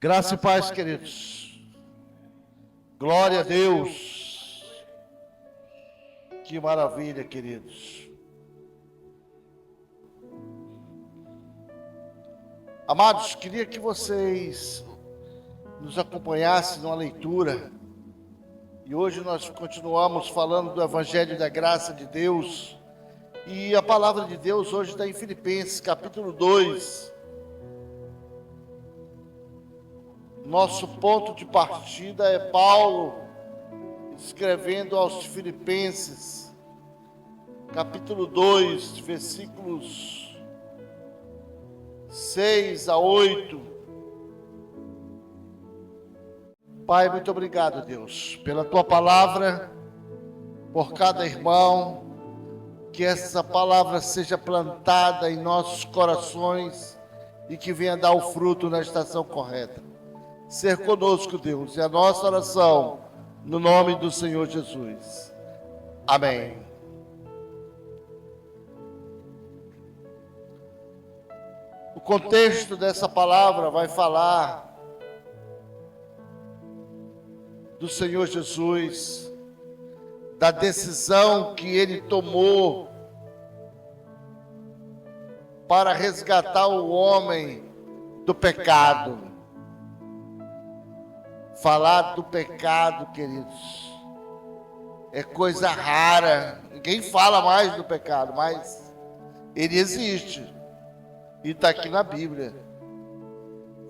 Graça e paz, queridos. Glória a Deus. Que maravilha, queridos. Amados, queria que vocês nos acompanhassem numa leitura. E hoje nós continuamos falando do Evangelho da Graça de Deus. E a palavra de Deus hoje está em Filipenses, capítulo 2. Nosso ponto de partida é Paulo escrevendo aos Filipenses, capítulo 2, versículos 6 a 8. Pai, muito obrigado, Deus, pela Tua palavra, por cada irmão, que essa palavra seja plantada em nossos corações e que venha dar o fruto na estação correta. Ser conosco, Deus, é a nossa oração, no nome do Senhor Jesus. Amém. O contexto dessa palavra vai falar do Senhor Jesus, da decisão que Ele tomou para resgatar o homem do pecado. Falar do pecado, queridos, é coisa rara. Ninguém fala mais do pecado, mas ele existe e está aqui na Bíblia.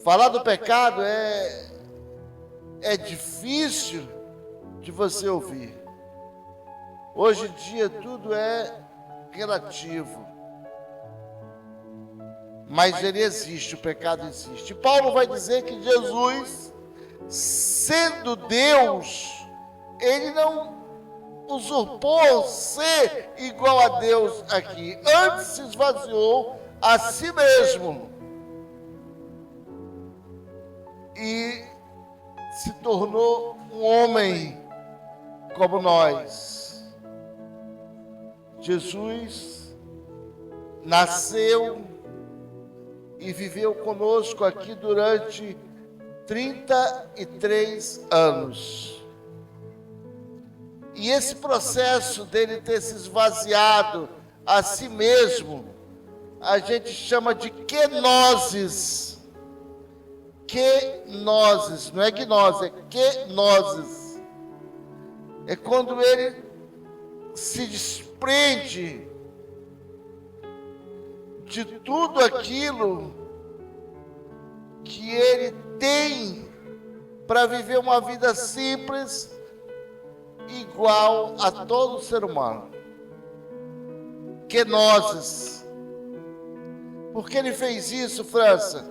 Falar do pecado é difícil de você ouvir. Hoje em dia tudo é relativo, mas ele existe, o pecado existe. E Paulo vai dizer que Jesus, sendo Deus, ele não usurpou ser igual a Deus aqui. Antes se esvaziou a si mesmo e se tornou um homem como nós. Jesus nasceu e viveu conosco aqui durante 33 anos. E esse processo dele ter se esvaziado a si mesmo, a gente chama de kenosis. Kenosis, não é gnose, é kenosis. É quando ele se desprende de tudo aquilo que ele tem para viver uma vida simples, igual a todo ser humano. Kenosis. Por que ele fez isso, França?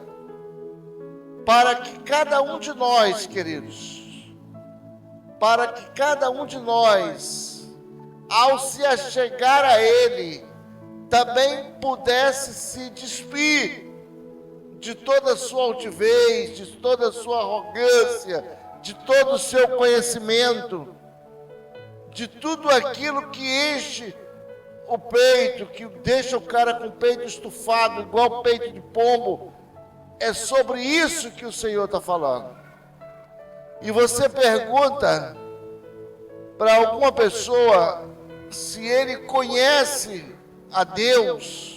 Para que cada um de nós, queridos, para que cada um de nós, ao se achegar a ele, também pudesse se despir de toda a sua altivez, de toda a sua arrogância, de todo o seu conhecimento, de tudo aquilo que enche o peito, que deixa o cara com o peito estufado, igual peito de pombo. É sobre isso que o Senhor está falando. E você pergunta para alguma pessoa se ele conhece a Deus,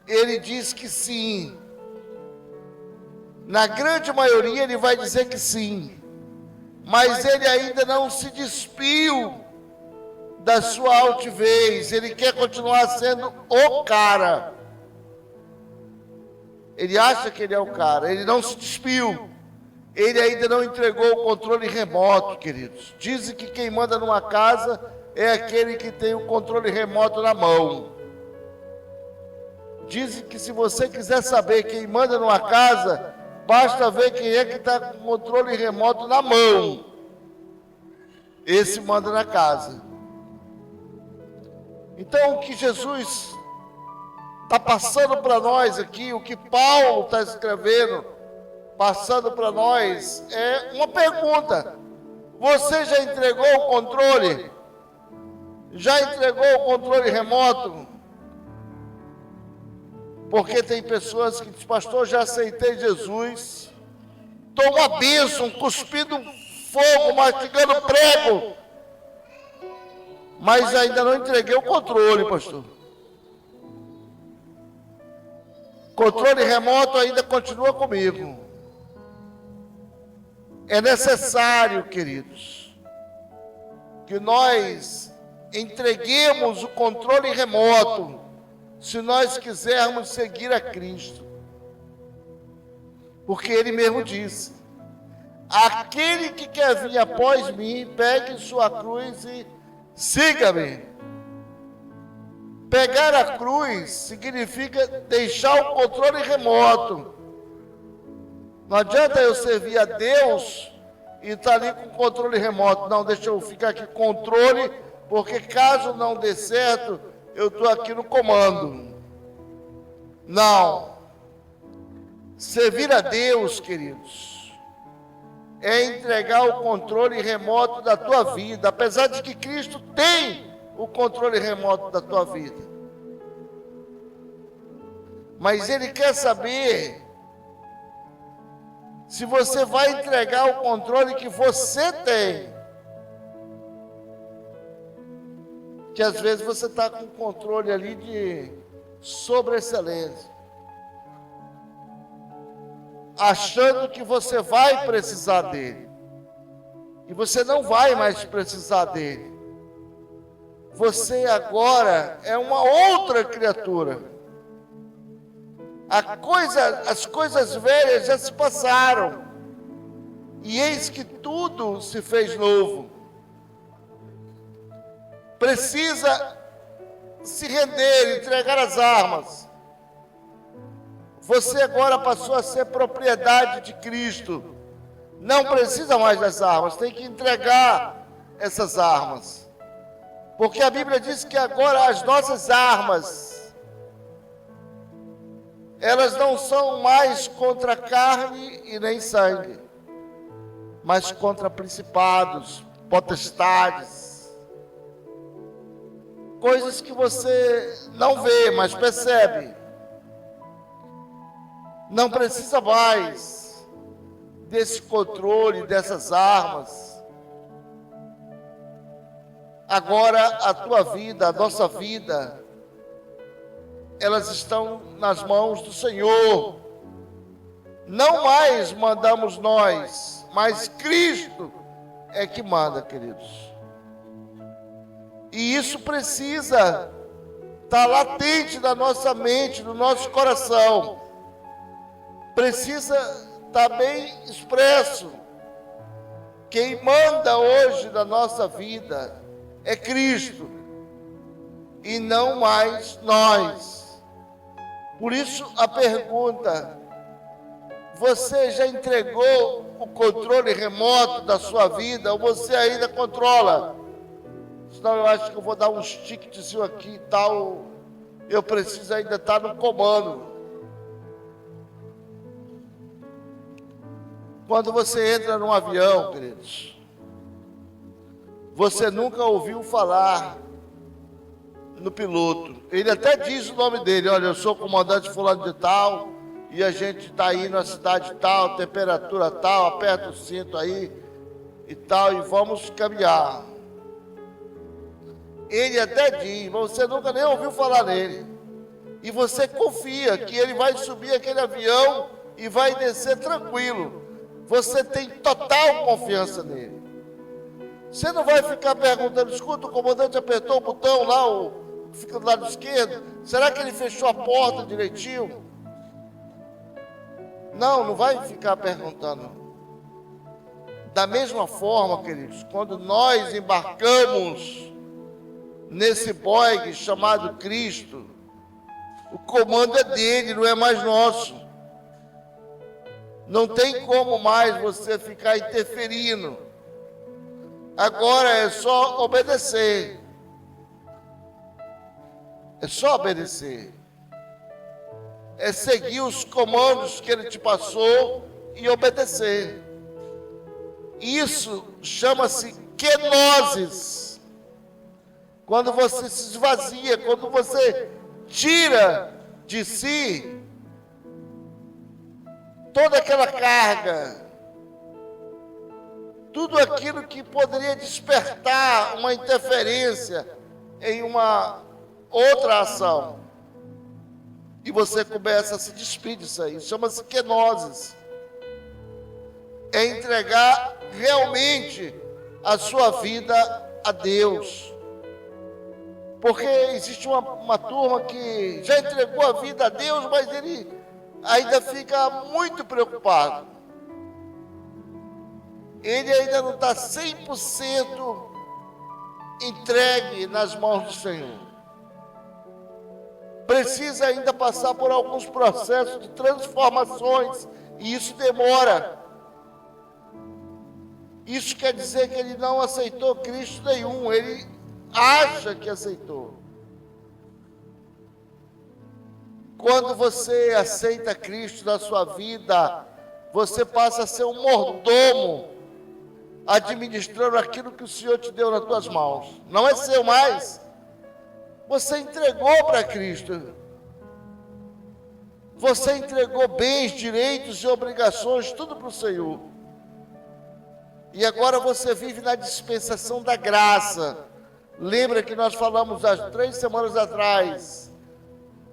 ele diz que sim. Na grande maioria ele vai dizer que sim, mas ele ainda não se despiu da sua altivez. Ele quer continuar sendo o cara. Ele acha que ele é o cara, ele não se despiu. Ele ainda não entregou o controle remoto, queridos. Dizem que quem manda numa casa é aquele que tem o controle remoto na mão. Dizem que se você quiser saber quem manda numa casa, basta ver quem é que está com o controle remoto na mão. Esse manda na casa. Então, o que Jesus está passando para nós aqui, o que Paulo está escrevendo, passando para nós, é uma pergunta. Você já entregou o controle? Já entregou o controle remoto? Porque tem pessoas que dizem, pastor, já aceitei Jesus, estou uma bênção, cuspindo fogo, mastigando prego, mas ainda não entreguei o controle, pastor. Controle remoto ainda continua comigo. É necessário, queridos, que nós entreguemos o controle remoto, se nós quisermos seguir a Cristo. Porque Ele mesmo disse, aquele que quer vir após mim, pegue sua cruz e siga-me. Pegar a cruz significa deixar o controle remoto. Não adianta eu servir a Deus e estar ali com o controle remoto. Não, deixa eu ficar aqui com controle, porque caso não dê certo, eu estou aqui no comando. Não. Servir a Deus, queridos, é entregar o controle remoto da tua vida, apesar de que Cristo tem o controle remoto da tua vida. Mas Ele quer saber se você vai entregar o controle que você tem. Que às vezes você está com controle ali de sobreexcelência, achando que você vai precisar dele, e você não vai mais precisar dele. Você agora é uma outra criatura. As coisas velhas já se passaram, e eis que tudo se fez novo. Precisa se render, entregar as armas. Você agora passou a ser propriedade de Cristo. Não precisa mais das armas, tem que entregar essas armas. Porque a Bíblia diz que agora as nossas armas, elas não são mais contra carne e nem sangue, mas contra principados, potestades, coisas que você não vê, mas percebe. Não precisa mais desse controle, dessas armas. Agora a tua vida, a nossa vida, elas estão nas mãos do Senhor. Não mais mandamos nós, mas Cristo é que manda, queridos. E isso precisa estar latente na nossa mente, no nosso coração. Precisa estar bem expresso. Quem manda hoje na nossa vida é Cristo, e não mais nós. Por isso a pergunta: você já entregou o controle remoto da sua vida, ou você ainda controla? Senão eu acho que eu vou dar uns tickets aqui e tal, eu preciso ainda estar no comando. Quando você entra num avião, queridos, você nunca ouviu falar no piloto. Ele até diz o nome dele: olha, eu sou comandante fulano de tal, e a gente está indo na cidade tal, temperatura tal, aperta o cinto aí e tal, e vamos caminhar. Ele até diz, mas você nunca nem ouviu falar nele. E você confia que ele vai subir aquele avião e vai descer tranquilo. Você tem total confiança nele. Você não vai ficar perguntando: escuta, o comandante apertou o botão lá, fica do lado esquerdo, será que ele fechou a porta direitinho? Não, não vai ficar perguntando. Da mesma forma, queridos, quando nós embarcamos nesse Boeing chamado Cristo, o comando é dele, não é mais nosso. Não tem como mais você ficar interferindo. Agora é só obedecer. É só obedecer. É seguir os comandos que ele te passou e obedecer. Isso chama-se kenosis. Quando você se esvazia, quando você tira de si toda aquela carga, tudo aquilo que poderia despertar uma interferência em uma outra ação. E você começa a se despir disso aí. Chama-se kenosis. É entregar realmente a sua vida a Deus. Porque existe uma turma que já entregou a vida a Deus, mas ele ainda fica muito preocupado. Ele ainda não está 100% entregue nas mãos do Senhor. Precisa ainda passar por alguns processos de transformações, e isso demora. Isso quer dizer que ele não aceitou Cristo nenhum, ele acha que aceitou. Quando você aceita Cristo na sua vida, você passa a ser um mordomo, administrando aquilo que o Senhor te deu nas tuas mãos. Não é seu mais. Você entregou para Cristo. Você entregou bens, direitos e obrigações, tudo para o Senhor. E agora você vive na dispensação da graça. Lembra que nós falamos há 3 semanas atrás?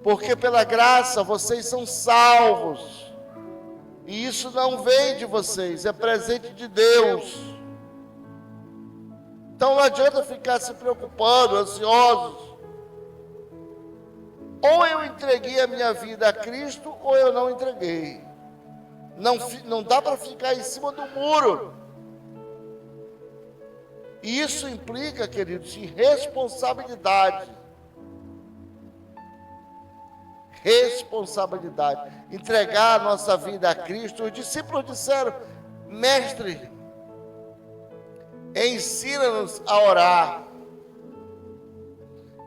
Porque pela graça vocês são salvos. E isso não vem de vocês, é presente de Deus. Então não adianta ficar se preocupando, ansiosos. Ou eu entreguei a minha vida a Cristo, ou eu não entreguei. Não dá para ficar em cima do muro. E isso implica, queridos, em responsabilidade. Responsabilidade. Entregar a nossa vida a Cristo. Os discípulos disseram: Mestre, ensina-nos a orar.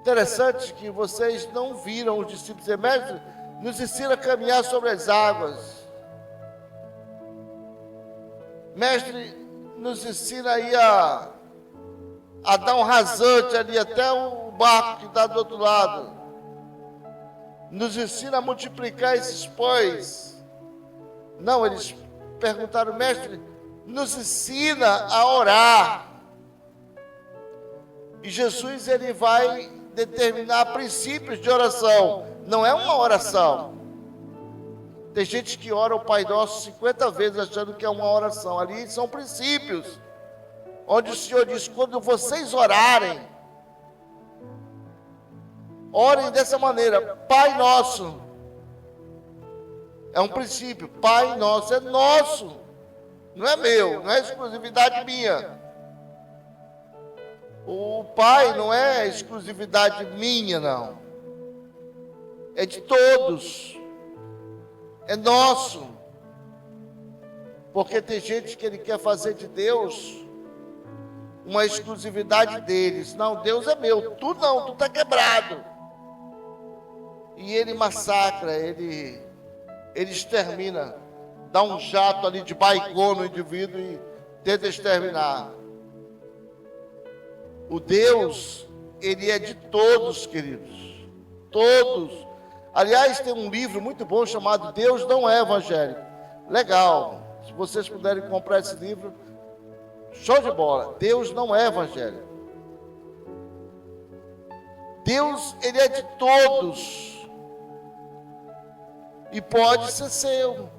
Interessante que vocês não viram os discípulos dizer: Mestre, nos ensina a caminhar sobre as águas. Mestre, nos ensina aí a dar um rasante ali até o barco que está do outro lado. Nos ensina a multiplicar esses pães. Não, eles perguntaram: Mestre, nos ensina a orar. E Jesus, ele vai determinar princípios de oração. Não é uma oração. Tem gente que ora o Pai Nosso 50 vezes achando que é uma oração. Ali são princípios. Onde o Senhor diz: quando vocês orarem, orem dessa maneira: Pai Nosso. É um princípio. Pai Nosso é nosso. Não é meu, não é exclusividade minha. O Pai não é exclusividade minha, não. É de todos. É nosso. Porque tem gente que ele quer fazer de Deus uma exclusividade deles. Não, Deus é meu. Tu não, tu está quebrado. E ele massacra, ele extermina. Dá um jato ali de baigô no indivíduo e tenta exterminar. O Deus, ele é de todos, queridos. Todos. Aliás, tem um livro muito bom chamado Deus Não é Evangélico. Legal. Se vocês puderem comprar esse livro, show de bola. Deus não é evangélico. Deus, ele é de todos. E pode ser seu.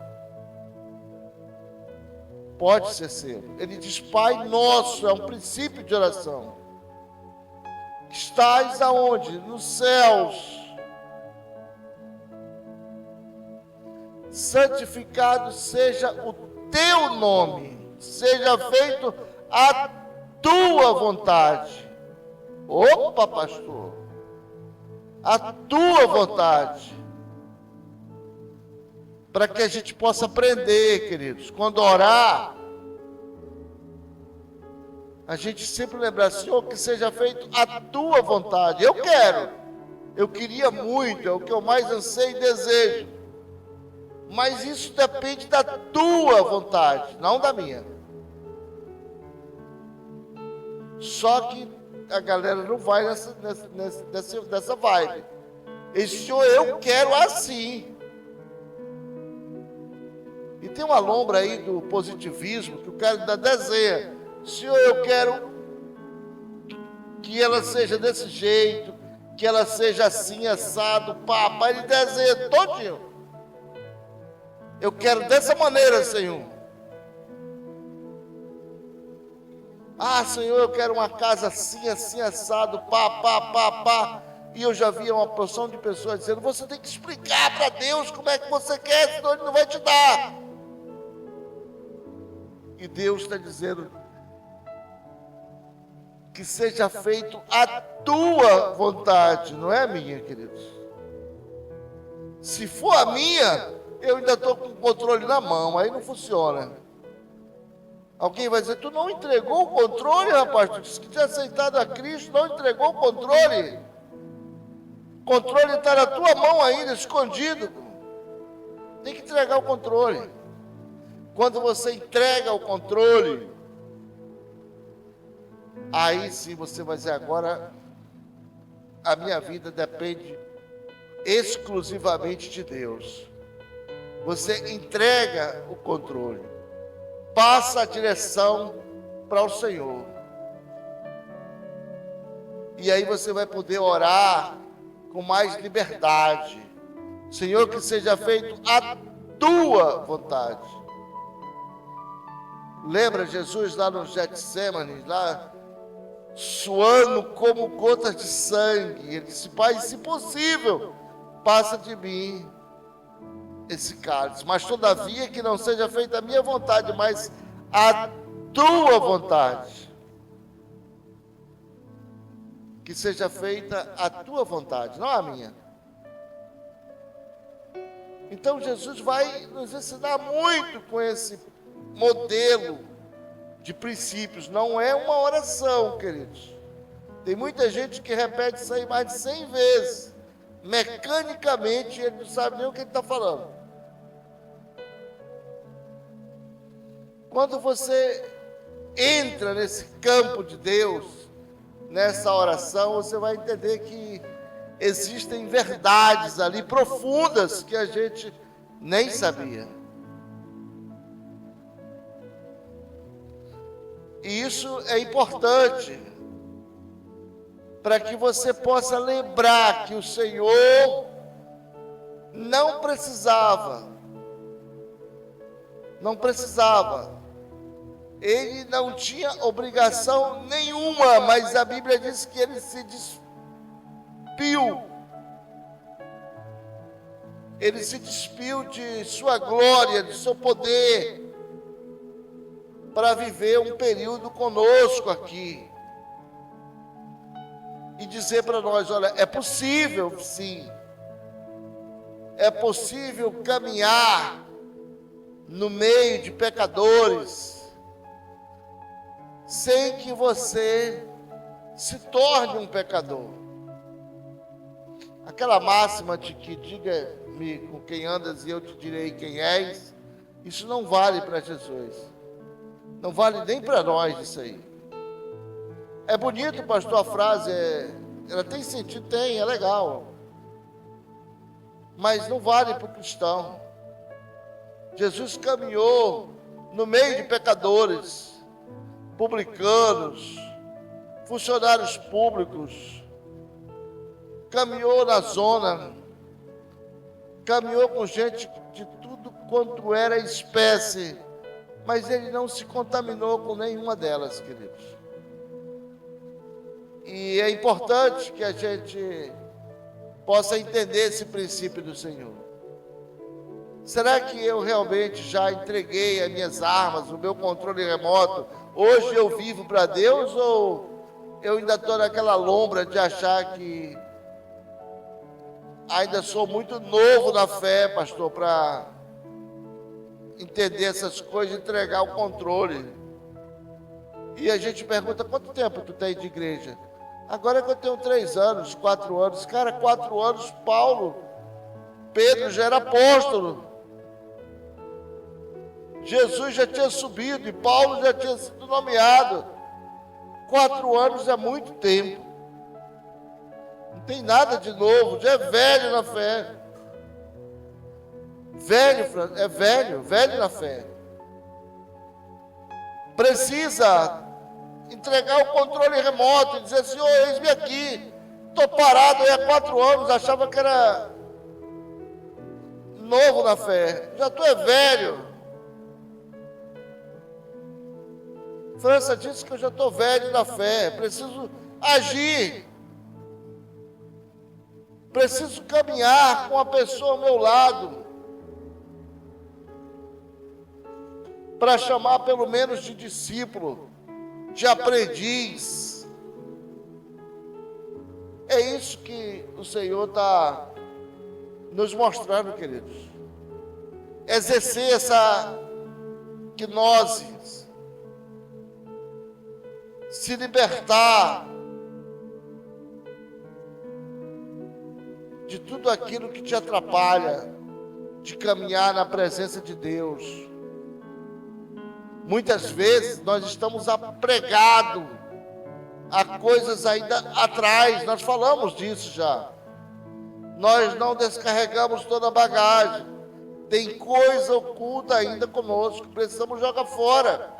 Pode ser seu. Ele diz: Pai Nosso, é um princípio de oração. Estás aonde? Nos céus. Santificado seja o teu nome. Seja feito a tua vontade. Opa, pastor. A tua vontade. Para que a gente possa aprender, queridos. Quando orar, a gente sempre lembrar: Senhor, que seja feito a tua vontade. Eu quero. Eu queria muito. É o que eu mais anseio e desejo. Mas isso depende da tua vontade, não da minha. Só que a galera não vai nessa vibe. Ele disse: Senhor, eu quero assim. E tem uma lombra aí do positivismo que o cara ainda desenha: Senhor, eu quero que ela seja desse jeito, que ela seja assim, assado, pá, ele desenha todinho. Eu quero dessa maneira, Senhor. Ah, Senhor, eu quero uma casa assim, assim, assado, pá. E eu já via uma porção de pessoas dizendo: você tem que explicar para Deus como é que você quer, senão Ele não vai te dar. E Deus está dizendo: que seja feito a tua vontade, não é a minha, queridos. Se for a minha, eu ainda estou com o controle na mão, aí não funciona. Alguém vai dizer: tu não entregou o controle, rapaz? Tu disse que tinha aceitado a Cristo, não entregou o controle. O controle está na tua mão ainda, escondido. Tem que entregar o controle. Quando você entrega o controle, aí sim você vai dizer: agora a minha vida depende exclusivamente de Deus. Você entrega o controle, passa a direção para o Senhor. E aí você vai poder orar com mais liberdade. Senhor, que seja feito a tua vontade. Lembra Jesus lá no Getsêmani, lá suando como gotas de sangue? Ele disse: Pai, se possível, passa de mim esse cálice, mas todavia que não seja feita a minha vontade, mas a tua vontade. Que seja feita a tua vontade, não a minha. Então Jesus vai nos ensinar muito com esse modelo de princípios. Não é uma oração, queridos. Tem muita gente que repete isso aí mais de 100 vezes. Mecanicamente, ele não sabe nem o que ele está falando. Quando você entra nesse campo de Deus, nessa oração, você vai entender que existem verdades ali profundas que a gente nem sabia. E isso é importante para que você possa lembrar que o Senhor não precisava. Ele não tinha obrigação nenhuma, mas a Bíblia diz que ele se despiu. Ele se despiu de sua glória, de seu poder, para viver um período conosco aqui. E dizer para nós: olha, é possível, sim. É possível caminhar no meio de pecadores, sem que você se torne um pecador. Aquela máxima de que diga-me com quem andas e eu te direi quem és, isso não vale para Jesus. Não vale nem para nós isso aí. É bonito, pastor, a frase, ela tem sentido, tem, é legal. Mas não vale para o cristão. Jesus caminhou no meio de pecadores, publicanos, funcionários públicos, caminhou na zona, caminhou com gente de tudo quanto era espécie, mas ele não se contaminou com nenhuma delas, queridos. E é importante que a gente possa entender esse princípio do Senhor. Será que eu realmente já entreguei as minhas armas, o meu controle remoto? Hoje eu vivo para Deus, ou eu ainda estou naquela lombra de achar que ainda sou muito novo na fé, pastor, para entender essas coisas e entregar o controle? E a gente pergunta: quanto tempo tu tem de igreja? Agora que eu tenho 3 anos, 4 anos. Cara, 4 anos, Pedro já era apóstolo. Jesus já tinha subido e Paulo já tinha sido nomeado. 4 anos é muito tempo. Tem nada de novo, já é velho na fé. Velho na fé. Precisa entregar o controle remoto e dizer: Senhor, eis-me aqui, estou parado aí há 4 anos, achava que era novo na fé, já estou velho. França disse que eu já estou velho na fé, preciso agir, preciso caminhar com a pessoa ao meu lado, para chamar pelo menos de discípulo, de aprendiz. É isso que o Senhor está nos mostrando, queridos. Exercer essa gnose, se libertar de tudo aquilo que te atrapalha de caminhar na presença de Deus. Muitas vezes nós estamos apregados a coisas ainda atrás, nós falamos disso já. Nós não descarregamos toda a bagagem. Tem coisa oculta ainda conosco, precisamos jogar fora.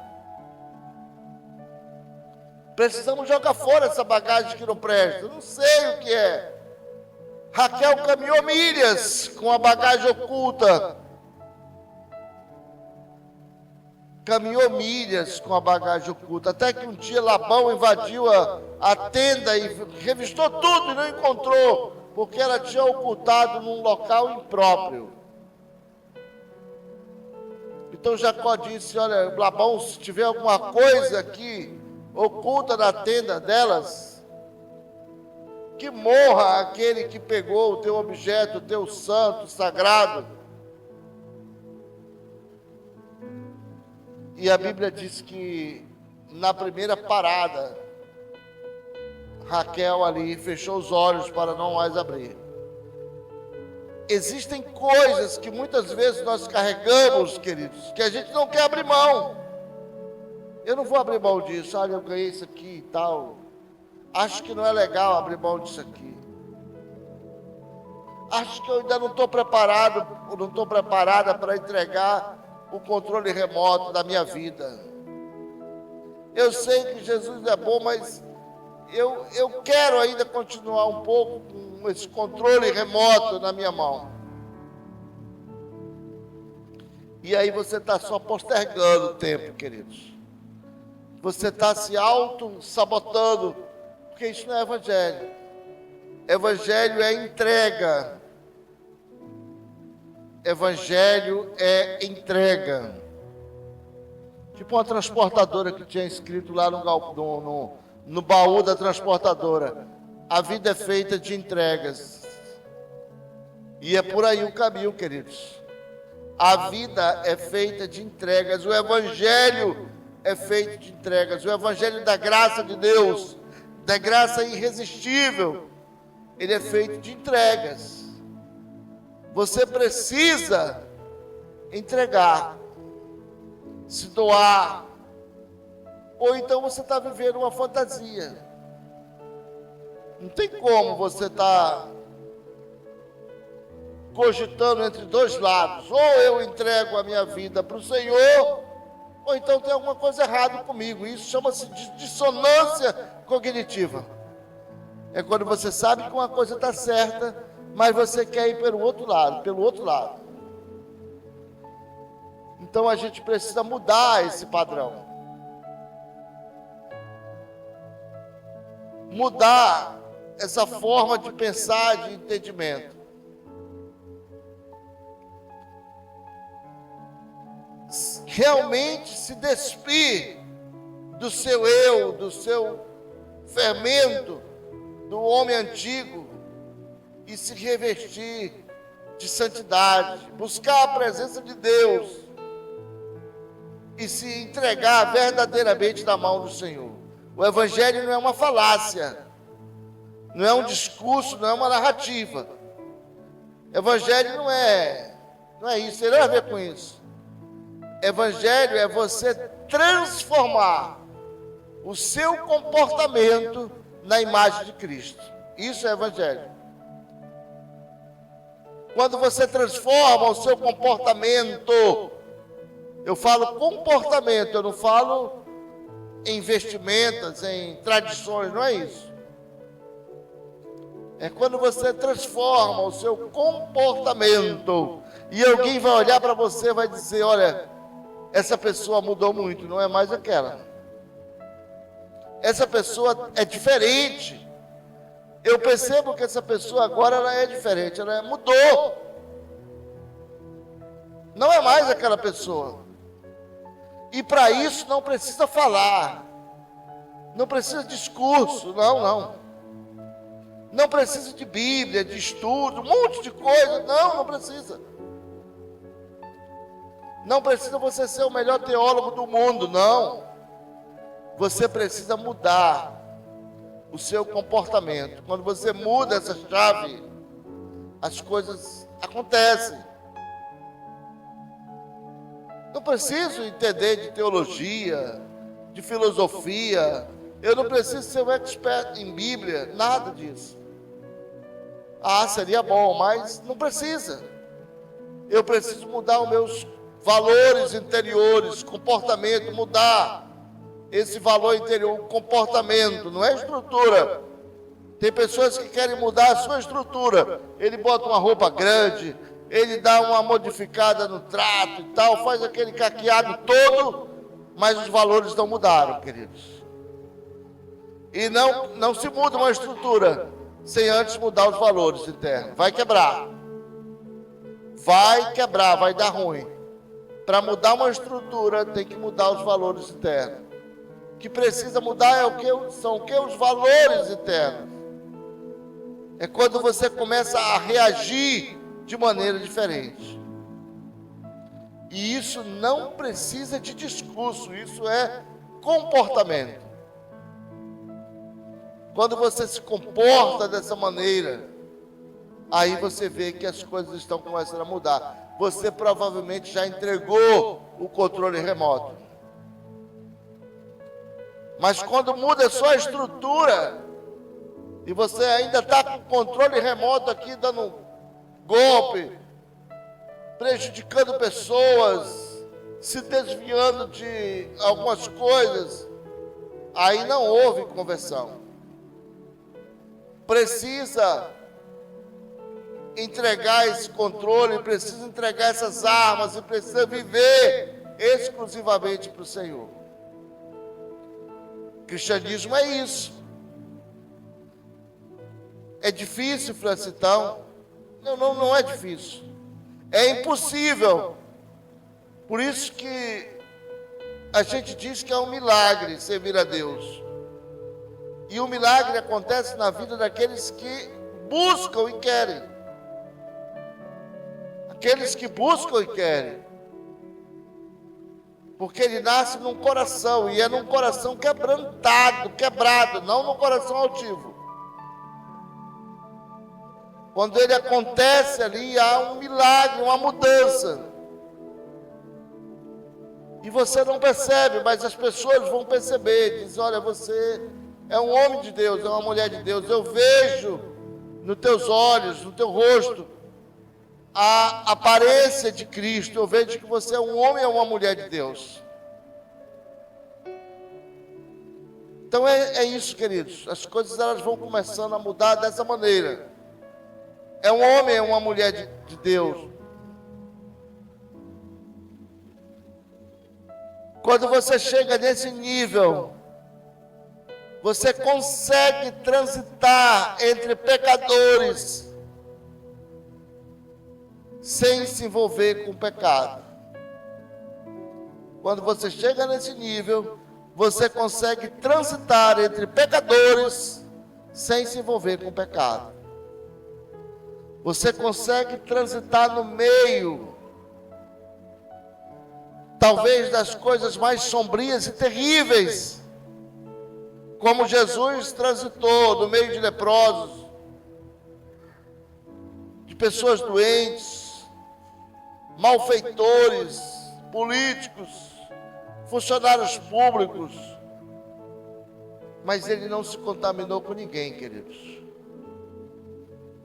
Precisamos jogar fora essa bagagem que não presta. Eu não sei o que é. Raquel caminhou milhas com a bagagem oculta. Caminhou milhas com a bagagem oculta. Até que um dia Labão invadiu a tenda e revistou tudo e não encontrou, porque ela tinha ocultado num local impróprio. Então Jacó disse: olha, Labão, se tiver alguma coisa aqui oculta na tenda delas, que morra aquele que pegou o teu objeto, o teu santo, sagrado. E a Bíblia diz que na primeira parada, Raquel ali fechou os olhos para não mais abrir. Existem coisas que muitas vezes nós carregamos, queridos, que a gente não quer abrir mão. Eu não vou abrir mão disso. Olha, eu ganhei isso aqui e tal. Acho que não é legal abrir mão disso aqui. Acho que eu ainda não estou preparado, não estou preparada para entregar o controle remoto da minha vida. Eu sei que Jesus é bom, mas eu quero ainda continuar um pouco com esse controle remoto na minha mão. E aí você está só postergando o tempo, queridos. Você está se auto-sabotando, porque isso não é evangelho. Evangelho é entrega. Evangelho é entrega. Tipo uma transportadora que tinha escrito lá no baú da transportadora: a vida é feita de entregas. E é por aí o caminho, queridos. A vida é feita de entregas. O Evangelho é feito de entregas. O Evangelho da graça de Deus, da graça irresistível, ele é feito de entregas. Você precisa entregar, se doar, ou então você está vivendo uma fantasia. Não tem como você estar cogitando entre dois lados: ou eu entrego a minha vida para o Senhor, ou então tem alguma coisa errada comigo. Isso chama-se de dissonância cognitiva. É quando você sabe que uma coisa está certa, mas você quer ir pelo outro lado. Então a gente precisa mudar esse padrão. Mudar essa forma de pensar, de entendimento. Realmente se despir do seu eu, do seu fermento, do homem antigo, e se revestir de santidade, buscar a presença de Deus e se entregar verdadeiramente na mão do Senhor. O Evangelho não é uma falácia, não é um discurso, não é uma narrativa. Evangelho não é isso, tem nada a ver com isso. Evangelho é você transformar o seu comportamento na imagem de Cristo. Isso é evangelho. Quando você transforma o seu comportamento, eu falo comportamento, eu não falo em vestimentas, em tradições, não é isso. É quando você transforma o seu comportamento e alguém vai olhar para você e vai dizer, olha, essa pessoa mudou muito, não é mais aquela. Essa pessoa é diferente. Eu percebo que essa pessoa agora ela é diferente, ela mudou. Não é mais aquela pessoa. E para isso não precisa falar. Não precisa de discurso, não. Não precisa de Bíblia, de estudo, um monte de coisa. Não precisa. Não precisa você ser o melhor teólogo do mundo, não. Você precisa mudar o seu comportamento. Quando você muda essa chave, as coisas acontecem. Não preciso entender de teologia, de filosofia. Eu não preciso ser um expert em Bíblia, nada disso. Seria bom, mas não precisa. Eu preciso mudar os meus valores interiores, comportamento, mudar esse valor interior, comportamento, não é estrutura. Tem pessoas que querem mudar a sua estrutura. Ele bota uma roupa grande, ele dá uma modificada no trato e tal, faz aquele caqueado todo, mas os valores não mudaram, queridos. E não se muda uma estrutura sem antes mudar os valores internos. Vai quebrar. Vai dar ruim. Para mudar uma estrutura, tem que mudar os valores internos. O que precisa mudar são os valores internos. É quando você começa a reagir de maneira diferente. E isso não precisa de discurso, isso é comportamento. Quando você se comporta dessa maneira, aí você vê que as coisas estão começando a mudar. Você provavelmente já entregou o controle remoto. Mas quando muda só a estrutura, e você ainda está com o controle remoto aqui, dando golpe, prejudicando pessoas, se desviando de algumas coisas, aí não houve conversão. Precisa entregar esse controle, precisa entregar essas armas e precisa viver exclusivamente para o Senhor. Cristianismo é isso. É difícil, Francitão? Não é difícil. É impossível. Por isso que a gente diz que é um milagre servir a Deus. E o milagre acontece na vida daqueles que buscam e querem. Aqueles que buscam e querem. Porque ele nasce num coração, e é num coração quebrado, não num coração altivo. Quando ele acontece ali, há um milagre, uma mudança. E você não percebe, mas as pessoas vão perceber. Dizem, olha, você é um homem de Deus, é uma mulher de Deus. Eu vejo nos teus olhos, no teu rosto, a aparência de Cristo. Eu vejo que você é um homem ou uma mulher de Deus. Então é isso, queridos. As coisas elas vão começando a mudar dessa maneira. É um homem ou uma mulher de Deus. Quando você chega nesse nível, você consegue transitar entre pecadores sem se envolver com o pecado. Quando você chega nesse nível, você consegue transitar entre pecadores sem se envolver com o pecado. Você consegue transitar no meio, talvez das coisas mais sombrias e terríveis, como Jesus transitou no meio de leprosos, de pessoas doentes, malfeitores, políticos, funcionários públicos, mas ele não se contaminou com ninguém, queridos.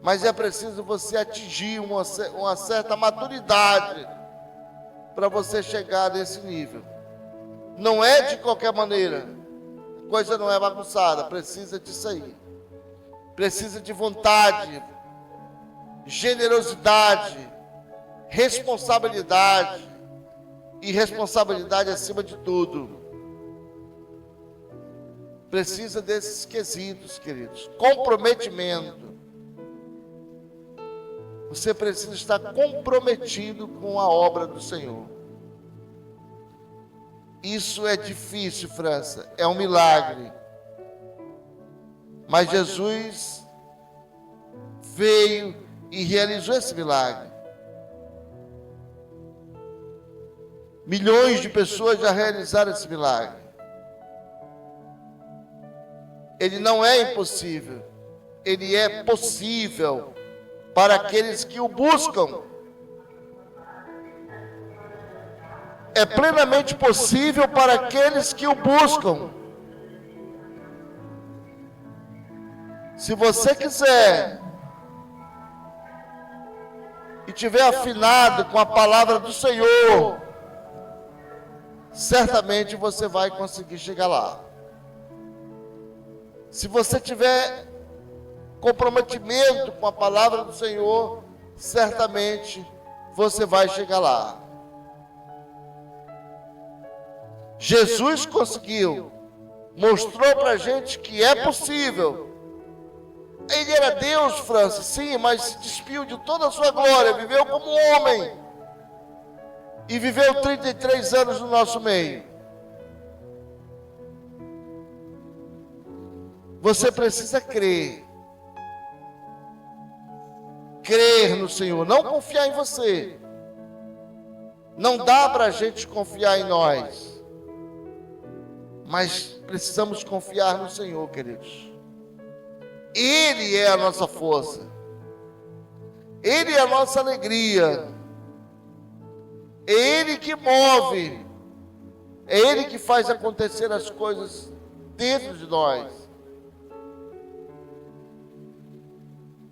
Mas é preciso você atingir uma certa maturidade para você chegar nesse nível. Não é de qualquer maneira. A coisa não é bagunçada, precisa disso aí. Precisa de vontade, generosidade, responsabilidade, e responsabilidade acima de tudo. Precisa desses quesitos, queridos. Comprometimento. Você precisa estar comprometido com a obra do Senhor. Isso é difícil, França. É um milagre. Mas Jesus veio e realizou esse milagre. Milhões de pessoas já realizaram esse milagre. Ele não é impossível. Ele é possível para aqueles que o buscam. É plenamente possível para aqueles que o buscam. Se você quiser e tiver afinado com a palavra do Senhor, certamente você vai conseguir chegar lá. Se você tiver comprometimento com a palavra do Senhor, certamente você vai chegar lá. Jesus conseguiu, mostrou para a gente que é possível. Ele era Deus, França, sim, mas se despiu de toda a sua glória, viveu como homem. E viveu 33 anos no nosso meio. Você precisa crer. Crer no Senhor, não confiar em você. Não dá para a gente confiar em nós. Mas precisamos confiar no Senhor, queridos. Ele é a nossa força. Ele é a nossa alegria. É Ele que move. É Ele que faz acontecer as coisas dentro de nós.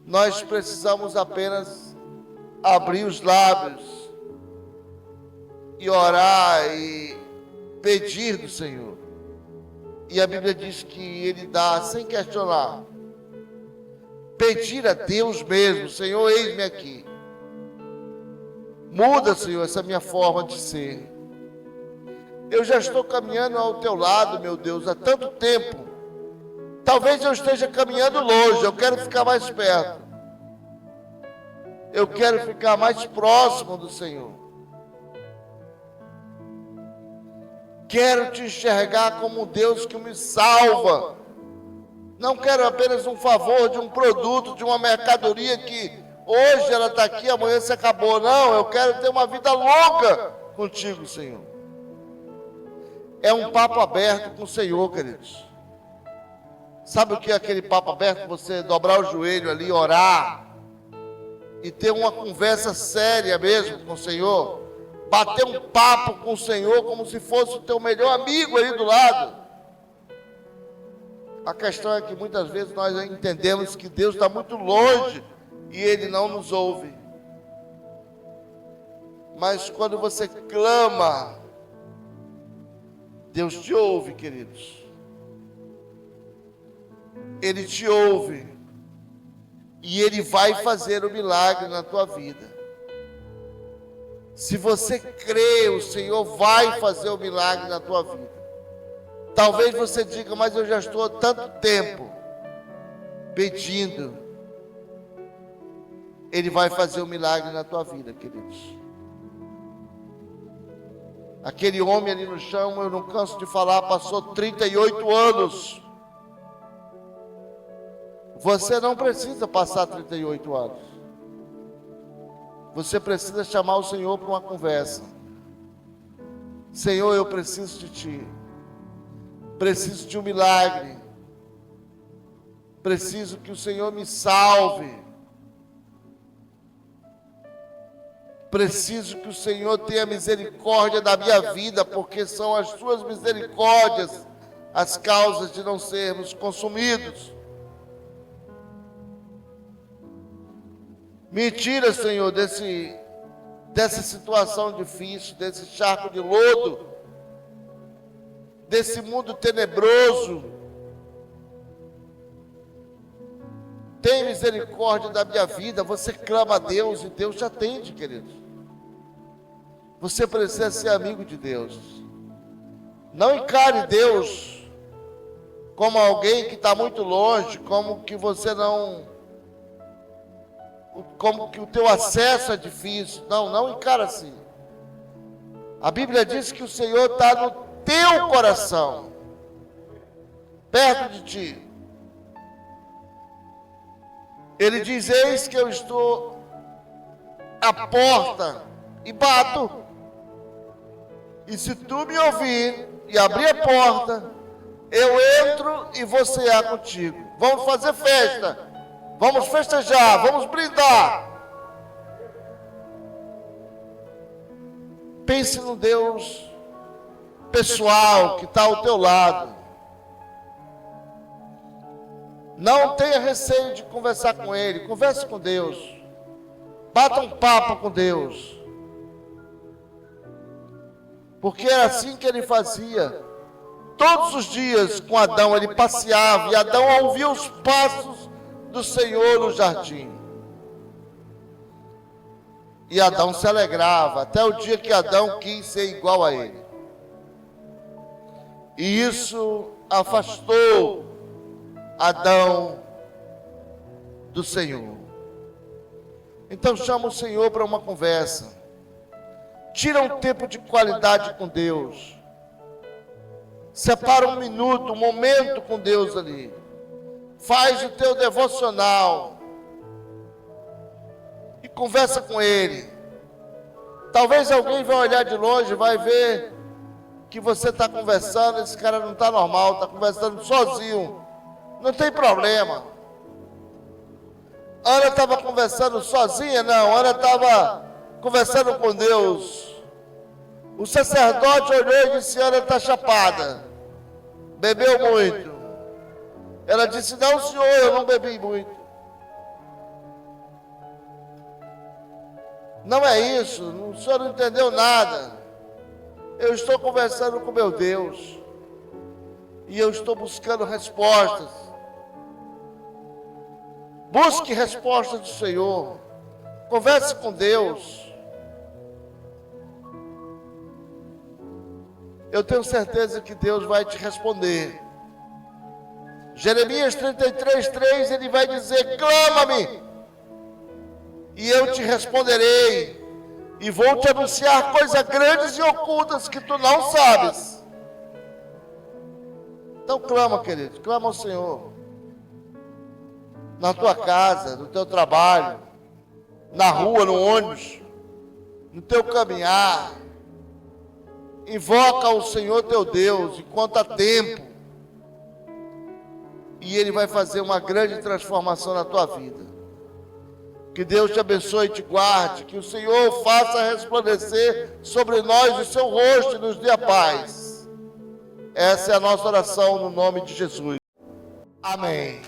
Nós precisamos apenas abrir os lábios e orar e pedir do Senhor. E a Bíblia diz que Ele dá sem questionar. Pedir a Deus mesmo: Senhor, eis-me aqui. Muda, Senhor, essa minha forma de ser. Eu já estou caminhando ao teu lado, meu Deus, há tanto tempo. Talvez eu esteja caminhando longe, eu quero ficar mais perto. Eu quero ficar mais próximo do Senhor. Quero te enxergar como Deus que me salva. Não quero apenas um favor de um produto, de uma mercadoria que hoje ela está aqui, amanhã se acabou. Não, eu quero ter uma vida longa contigo, Senhor. É um papo aberto com o Senhor, queridos. Sabe o que é aquele papo aberto? Você dobrar o joelho ali, orar e ter uma conversa séria mesmo com o Senhor. Bater um papo com o Senhor como se fosse o teu melhor amigo aí do lado. A questão é que muitas vezes nós entendemos que Deus está muito longe e Ele não nos ouve. Mas quando você clama, Deus te ouve, queridos. Ele te ouve. E Ele vai fazer o milagre na tua vida. Se você crê, o Senhor vai fazer o milagre na tua vida. Talvez você diga: mas eu já estou há tanto tempo pedindo. Ele vai fazer o milagre na tua vida, queridos. Aquele homem ali no chão, eu não canso de falar, passou 38 anos. Você não precisa passar 38 anos. Você precisa chamar o Senhor para uma conversa. Senhor, eu preciso de Ti. Preciso de um milagre. Preciso que o Senhor me salve. Preciso que o Senhor tenha misericórdia da minha vida, porque são as Suas misericórdias as causas de não sermos consumidos. Me tira, Senhor, dessa situação difícil, desse charco de lodo, desse mundo tenebroso. Tem misericórdia da minha vida. Você clama a Deus e Deus te atende, querido. Você precisa ser amigo de Deus. Não encare Deus como alguém que está muito longe, como que você não... como que o teu acesso é difícil. Não encara assim. A Bíblia diz que o Senhor está no teu coração, perto de ti. Ele diz: eis que eu estou à porta e bato. E se tu me ouvir e abrir a porta, eu entro e vou cear contigo. Vamos fazer festa. Vamos festejar, vamos brindar. Pense no Deus pessoal que está ao teu lado. Não tenha receio de conversar com Ele. Converse com Deus. Bata um papo com Deus. Porque era assim que Ele fazia. Todos os dias com Adão Ele passeava, e Adão ouvia os passos do Senhor no jardim. E Adão se alegrava, até o dia que Adão quis ser igual a ele. E isso afastou Adão do Senhor. Então chama o Senhor para uma conversa. Tira um tempo de qualidade com Deus. Separa um minuto, um momento com Deus ali. Faz o teu devocional e conversa com Ele. Talvez alguém vai olhar de longe, vai ver que você está conversando, esse cara não está normal, está conversando sozinho. Não tem problema. Ana estava conversando sozinha? Não, Ana estava conversando com Deus. O sacerdote olhou e disse: Ana está chapada, bebeu muito. Ela disse: não, senhor, eu não bebi muito. Não é isso, o senhor não entendeu nada. Eu estou conversando com meu Deus e eu estou buscando respostas. Busque respostas do Senhor. Converse com Deus. Eu tenho certeza que Deus vai te responder. Jeremias 33:3, ele vai dizer: clama-me, e eu te responderei, e vou te anunciar coisas grandes e ocultas que tu não sabes. Então clama, querido, clama ao Senhor. Na tua casa, no teu trabalho, na rua, no ônibus, no teu caminhar. Invoca o Senhor teu Deus enquanto há tempo. E Ele vai fazer uma grande transformação na tua vida. Que Deus te abençoe e te guarde. Que o Senhor faça resplandecer sobre nós o seu rosto e nos dê a paz. Essa é a nossa oração no nome de Jesus. Amém.